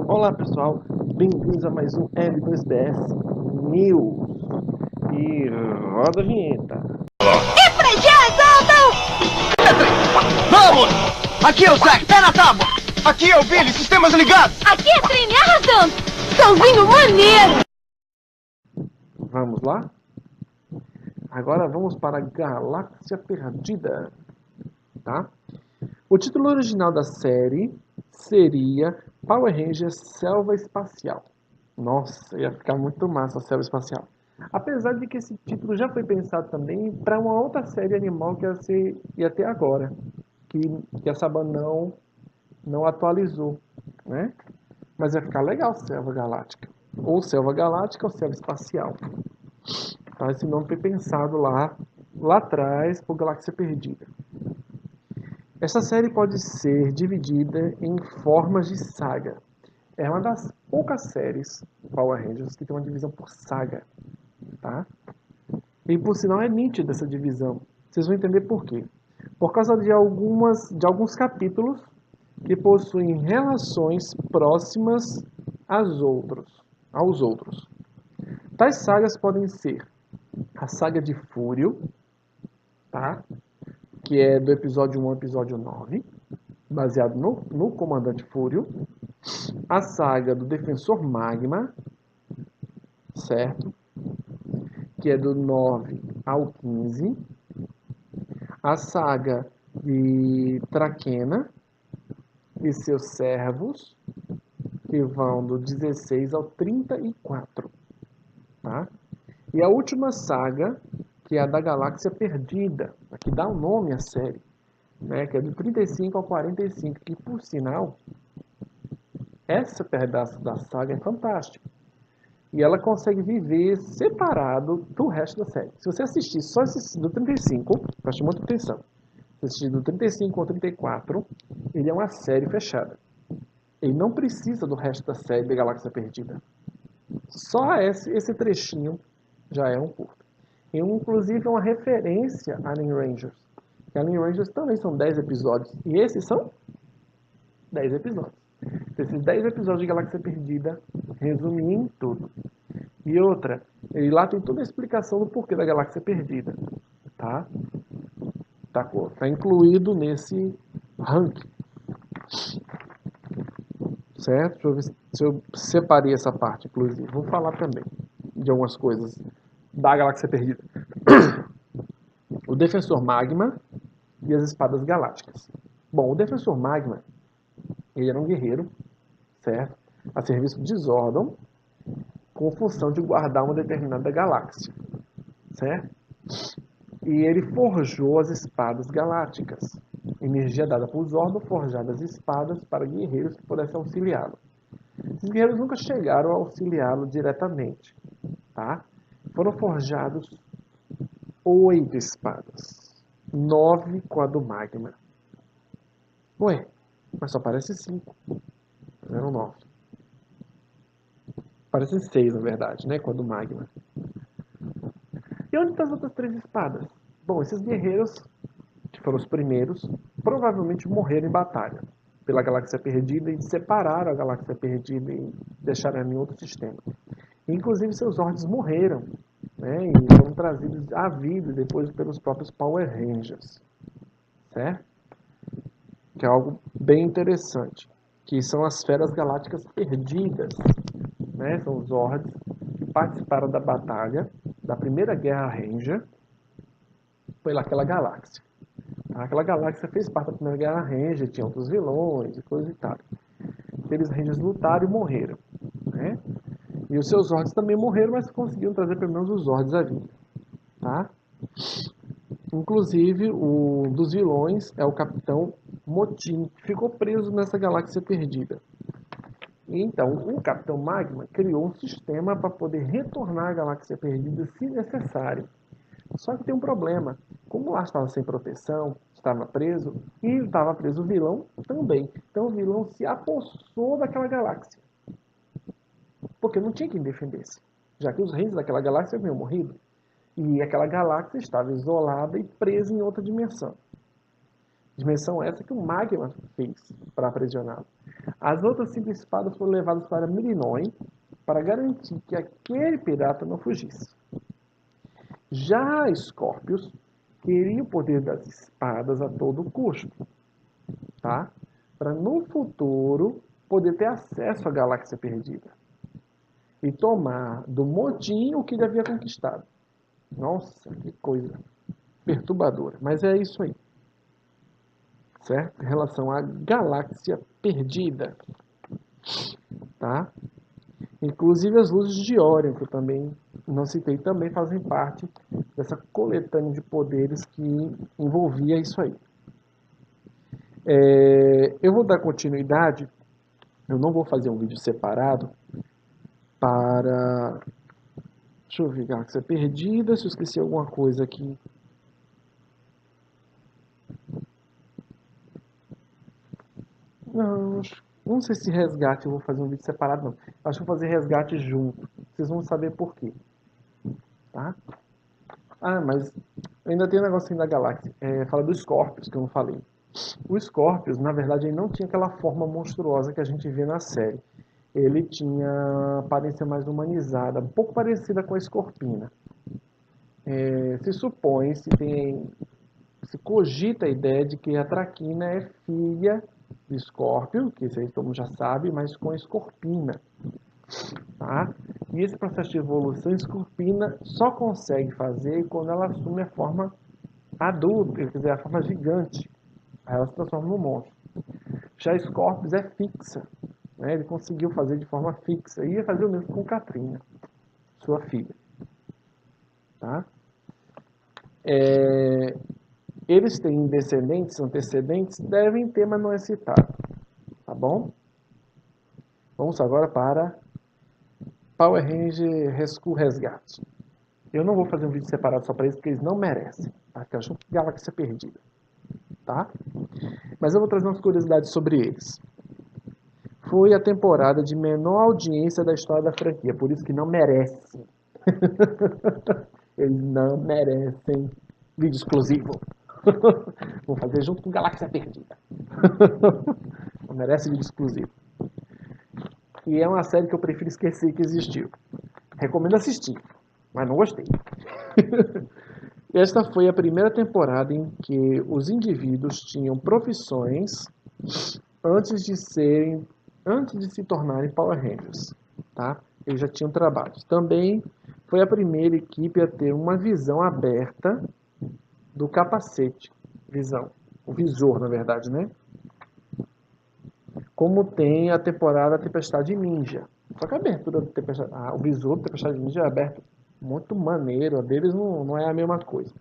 Olá pessoal, bem-vindos a mais um L2BS News. E roda a vinheta. Vamos! Aqui é o Zack, pé na tábua! Aqui é o Billy, sistemas ligados! Aqui é Trini arrasando! Solzinho maneiro! Vamos lá? Agora vamos para a Galáxia Perdida, tá? O título original da série seria Power Rangers Selva Espacial. Nossa, ia ficar muito massa a Selva Espacial. Apesar de que esse título já foi pensado também para uma outra série animal que ia ter agora, que a Saban não atualizou, né? Mas ia ficar legal Selva Galáctica. Ou Selva Galáctica ou Selva Espacial. Tá? Esse nome foi pensado lá atrás por Galáxia Perdida. Essa série pode ser dividida em formas de saga. É uma das poucas séries Power Rangers que tem uma divisão por saga, tá? E por sinal é nítida essa divisão. Vocês vão entender por quê. Por causa de alguns capítulos que possuem relações próximas aos outros. Tais sagas podem ser a saga de Fúrio, tá? Que é do episódio 1 ao episódio 9, baseado no Comandante Fúrio. A saga do Defensor Magma, certo? Que é do 9 ao 15. A saga de Traquena e seus servos, que vão do 16 ao 34. Tá? E a última saga, que é a da Galáxia Perdida, que dá o nome à série, né? Que é do 35 ao 45, que por sinal, esse pedaço da saga é fantástico. E ela consegue viver separado do resto da série. Se você assistir só esse do 35, preste muita atenção. Se assistir do 35 ao 34, ele é uma série fechada. Ele não precisa do resto da série da Galáxia Perdida. Só esse trechinho já é um curto. E inclusive é uma referência a Alien Rangers. Que Alien Rangers também são 10 episódios. E esses são 10 episódios. Esses 10 episódios de Galáxia Perdida resumem em tudo. E outra, ele lá tem toda a explicação do porquê da Galáxia Perdida. Tá? Tá incluído nesse ranking. Certo? Deixa eu ver se eu separei essa parte, inclusive. Vou falar também de algumas coisas da Galáxia Perdida. O Defensor Magma e as Espadas Galácticas. Bom, o Defensor Magma, ele era um guerreiro, certo? A serviço de Zordon, com função de guardar uma determinada galáxia, certo? E ele forjou as Espadas Galácticas. Energia dada por Zordon, forjadas espadas para guerreiros que pudessem auxiliá-lo. Esses guerreiros nunca chegaram a auxiliá-lo diretamente, tá? Foram forjados 8 espadas. 9 com a do Magma. Ué, mas só parece 5. Eram 9. Parecem 6, na verdade, né? Com a do Magma. E onde estão as outras 3 espadas? Bom, esses guerreiros, que foram os primeiros, provavelmente morreram em batalha pela Galáxia Perdida e separaram a Galáxia Perdida e deixaram ela em outro sistema. Inclusive, seus Zords morreram, né? E foram trazidos à vida depois pelos próprios Power Rangers, certo? Que é algo bem interessante, que são as Feras Galácticas Perdidas, né? São os Zords que participaram da batalha da Primeira Guerra Ranger pelaquela galáxia. Aquela galáxia fez parte da Primeira Guerra Ranger, tinha outros vilões e coisa e tal. Aqueles Rangers lutaram e morreram, né? E os seus Zords também morreram, mas conseguiram trazer pelo menos os Zords à vida, tá? Inclusive, um dos vilões é o Capitão Motim, que ficou preso nessa galáxia perdida. E então, o Capitão Magma criou um sistema para poder retornar à galáxia perdida se necessário. Só que tem um problema. Como lá estava sem proteção, estava preso, e estava preso o vilão também. Então o vilão se apossou daquela galáxia. Porque não tinha quem defendesse. Já que os reis daquela galáxia haviam morrido. E aquela galáxia estava isolada e presa em outra dimensão. Dimensão essa que o Magma fez para aprisioná-lo. As outras 5 espadas foram levadas para Mirinói para garantir que aquele pirata não fugisse. Já Scorpius queria o poder das espadas a todo custo, tá? Para no futuro poder ter acesso à Galáxia Perdida e tomar do motim o que ele havia conquistado. Nossa, que coisa perturbadora, mas é isso aí, certo? Em relação à Galáxia Perdida, tá? Inclusive as luzes de Orion, que eu também não citei, também fazem parte dessa coletânea de poderes que envolvia isso aí. Eu vou dar continuidade, eu não vou fazer um vídeo separado para... Deixa eu ver, Galáxia Perdida, se eu esqueci alguma coisa aqui. Não sei se resgate eu vou fazer um vídeo separado, não. Acho que vou fazer resgate junto. Vocês vão saber por quê. Tá? Ah, mas ainda tem um negocinho da galáxia. Fala do Scorpius, que eu não falei. O Scorpius, na verdade, ele não tinha aquela forma monstruosa que a gente vê na série. Ele tinha aparência mais humanizada, um pouco parecida com a Scorpina. Se supõe, se cogita a ideia de que a Traquina é filha de Scorpio, que isso aí todo mundo já sabe, mas com a Scorpina. Tá? E esse processo de evolução, a Scorpina só consegue fazer quando ela assume a forma adulta, quer dizer, a forma gigante. Aí ela se transforma num monstro. Já Scorpius é fixa. Né? Ele conseguiu fazer de forma fixa. E ia fazer o mesmo com Katrina, sua filha. Tá? Eles têm descendentes, antecedentes, devem ter, mas não é citado. Tá bom? Vamos agora para Power Ranger Rescue Resgate. Eu não vou fazer um vídeo separado só para eles, porque eles não merecem. Tá? Porque eu acho que Galáxia Perdida. Tá? Mas eu vou trazer umas curiosidades sobre eles. Foi a temporada de menor audiência da história da franquia, por isso que não merecem. Eles não merecem vídeo exclusivo. Vou fazer junto com Galáxia Perdida. Não merece vídeo exclusivo. E é uma série que eu prefiro esquecer que existiu. Recomendo assistir, mas não gostei. Esta foi a primeira temporada em que os indivíduos tinham profissões antes de se tornarem Power Rangers. Tá? Eles já tinham trabalhos. Também foi a primeira equipe a ter uma visão aberta do capacete. O visor, na verdade, né? Como tem a temporada Tempestade Ninja. Só que a abertura do o visor do Tempestade Ninja é aberto muito maneiro. A deles não é a mesma coisa.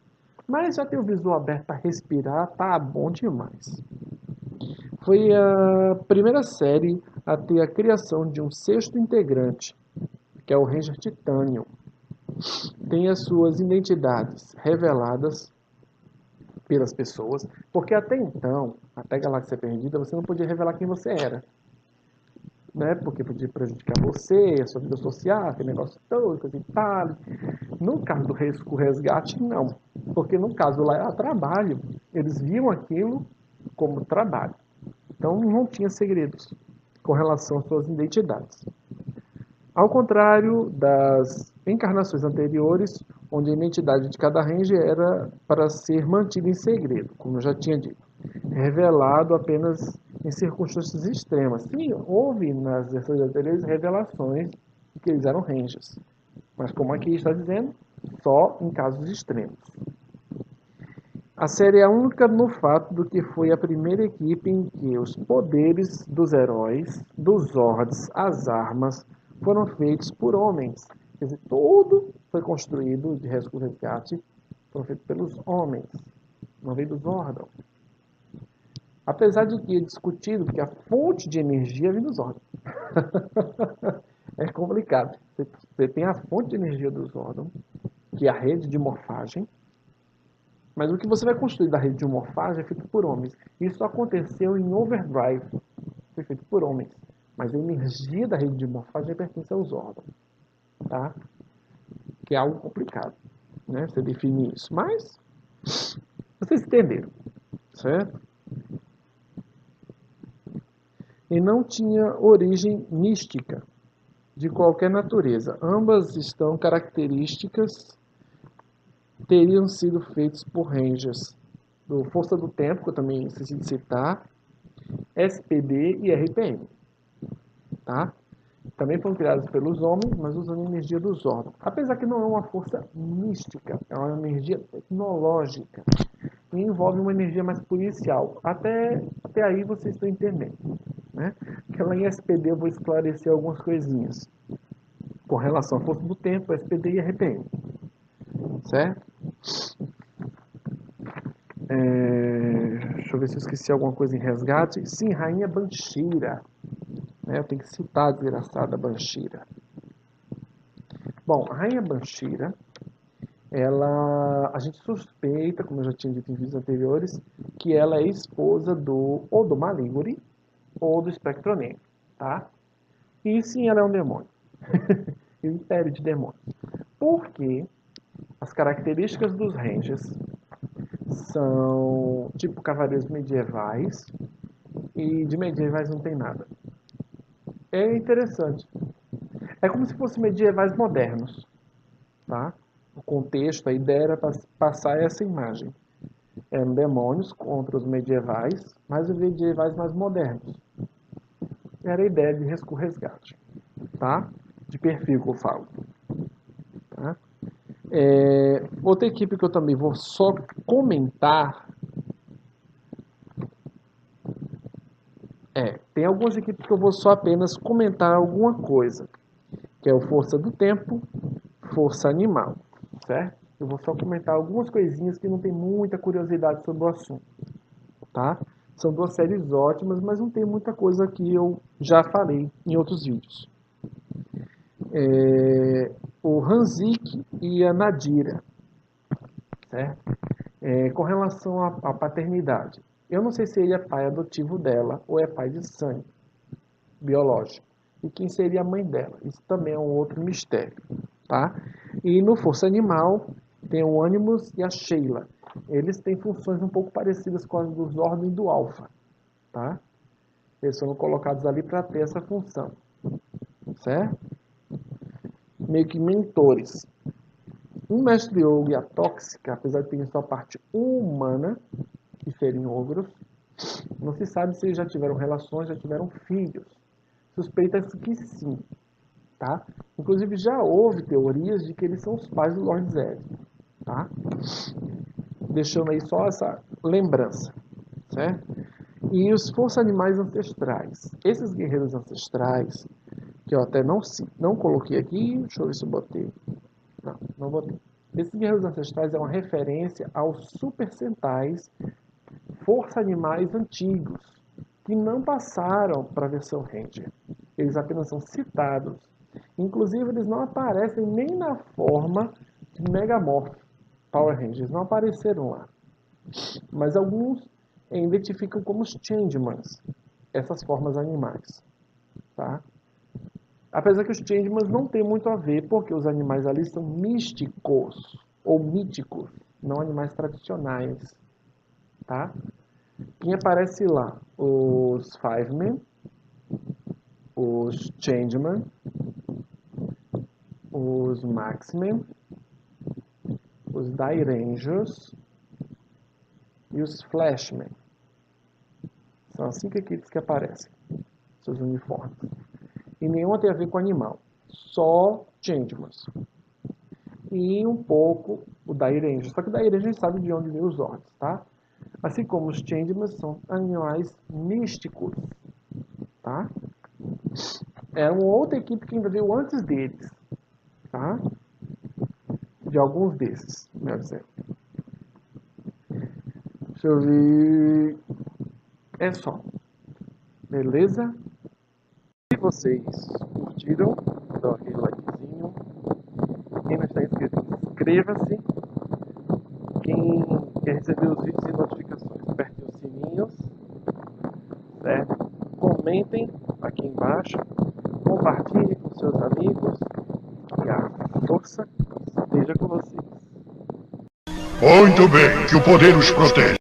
Mas já tem o visor aberto para respirar, tá bom demais. Foi a primeira série a ter a criação de um sexto integrante, que é o Ranger Titanium. Tem as suas identidades reveladas pelas pessoas, porque até então, até Galáxia Perdida, você não podia revelar quem você era, né? Porque podia prejudicar você, a sua vida social, aquele negócio todo, coisa e tal. No caso do Resgate, não, porque no caso lá era trabalho, eles viam aquilo como trabalho, então não tinha segredos com relação às suas identidades. Ao contrário das encarnações anteriores, onde a identidade de cada Ranger era para ser mantida em segredo, como eu já tinha dito, revelado apenas em circunstâncias extremas. Sim, houve nas versões anteriores revelações de que eles eram Rangers, mas como aqui está dizendo, só em casos extremos. A série é única no fato do que foi a primeira equipe em que os poderes dos heróis, dos Zords, as armas, foram feitos por homens. Quer dizer, tudo foi construído de Rescue Resgate, foi feito pelos homens, não veio dos Zordon. Apesar de que é discutido que a fonte de energia vem dos Zordon. É complicado. Você tem a fonte de energia dos Zordon, que é a rede de morfagem, mas o que você vai construir da rede de morfagem é feito por homens. Isso aconteceu em Overdrive, foi feito por homens. Mas a energia da rede de morfagem pertence aos Zordon, tá? Que é algo complicado, né? Você definir isso. Mas, vocês entenderam, certo? e não tinha origem mística de qualquer natureza. Ambas estão características teriam sido feitos por Rangers do Força do Tempo, que eu também esqueci de citar, SPD e RPM, tá? Também foram criados pelos homens, mas usando a energia dos órgãos. Apesar que não é uma força mística, é uma energia tecnológica e envolve uma energia mais policial. Até aí vocês estão entendendo, né? Porque lá em SPD eu vou esclarecer algumas coisinhas com relação à força do tempo, SPD e RPM, certo? Deixa eu ver se eu esqueci alguma coisa em resgate. Sim, Rainha Banshira. Eu tenho que citar a desgraçada Banshira. Bom, a Rainha Banshira, a gente suspeita, como eu já tinha dito em vídeos anteriores, que ela é esposa ou do Maliguri ou do Espectro Negro, tá? E sim, ela é um demônio. Império de demônios. Porque as características dos Rangers são tipo cavaleiros medievais, e de medievais não tem nada. É interessante. É como se fossem medievais modernos, tá? O contexto, a ideia era passar essa imagem. Eram demônios contra os medievais, mas os medievais mais modernos. Era a ideia de resgate, tá? De perfil que eu falo. Tá? Outra equipe que eu também vou só comentar tem algumas equipes que eu vou só apenas comentar alguma coisa, que é o Força do Tempo, Força Animal, certo? Eu vou só comentar algumas coisinhas que não tem muita curiosidade sobre o assunto, tá? São duas séries ótimas, mas não tem muita coisa que eu já falei em outros vídeos. O Hanzik e a Nadira, certo? Com relação à paternidade, eu não sei se ele é pai adotivo dela ou é pai de sangue biológico. E quem seria a mãe dela? Isso também é um outro mistério, tá? E no Força Animal tem o Animus e a Sheila. Eles têm funções um pouco parecidas com as dos Zordon e do Alpha, tá? Eles foram colocados ali para ter essa função, certo? Meio que mentores. O Mestre Ogro e a Tóxica, apesar de terem sua parte humana, que seriam ogros, não se sabe se eles já tiveram relações, já tiveram filhos. Suspeita-se que sim, tá? Inclusive já houve teorias de que eles são os pais do Lord Zed, tá? Deixando aí só essa lembrança, certo? E os Força Animais Ancestrais. Esses guerreiros ancestrais, que eu até não coloquei aqui, deixa eu ver se eu botei. Não botei. Esses guerreiros ancestrais é uma referência aos Super Sentais Força Animais antigos, que não passaram para a versão Ranger. Eles apenas são citados. Inclusive, eles não aparecem nem na forma de Megamorph Power Rangers. Não apareceram lá. Mas alguns identificam como os Changemans, essas formas animais. Tá? Apesar que os Changemans não tem muito a ver, porque os animais ali são místicos, ou míticos, não animais tradicionais. Tá? Quem aparece lá? Os Fivemen, os Changeman, os Maxmen, os Dairangers e os Flashmen. São as 5 equipes que aparecem, seus uniformes. E nenhuma tem a ver com animal, só Changemans. E um pouco o Dairanger. Só que o Dairanger sabe de onde vem os Zords, tá? Assim como os Changemans são animais místicos, tá? É uma outra equipe que ainda veio antes deles, tá? De alguns desses, melhor dizendo. Deixa eu ver. É só. Beleza? Se vocês curtiram, dá aquele likezinho. Quem não está inscrito, inscreva-se. Quem quer receber os vídeos e notificações, apertem os sininhos, certo? Comentem aqui embaixo, compartilhem com seus amigos e a força esteja com vocês. Muito bem, que o poder os proteja.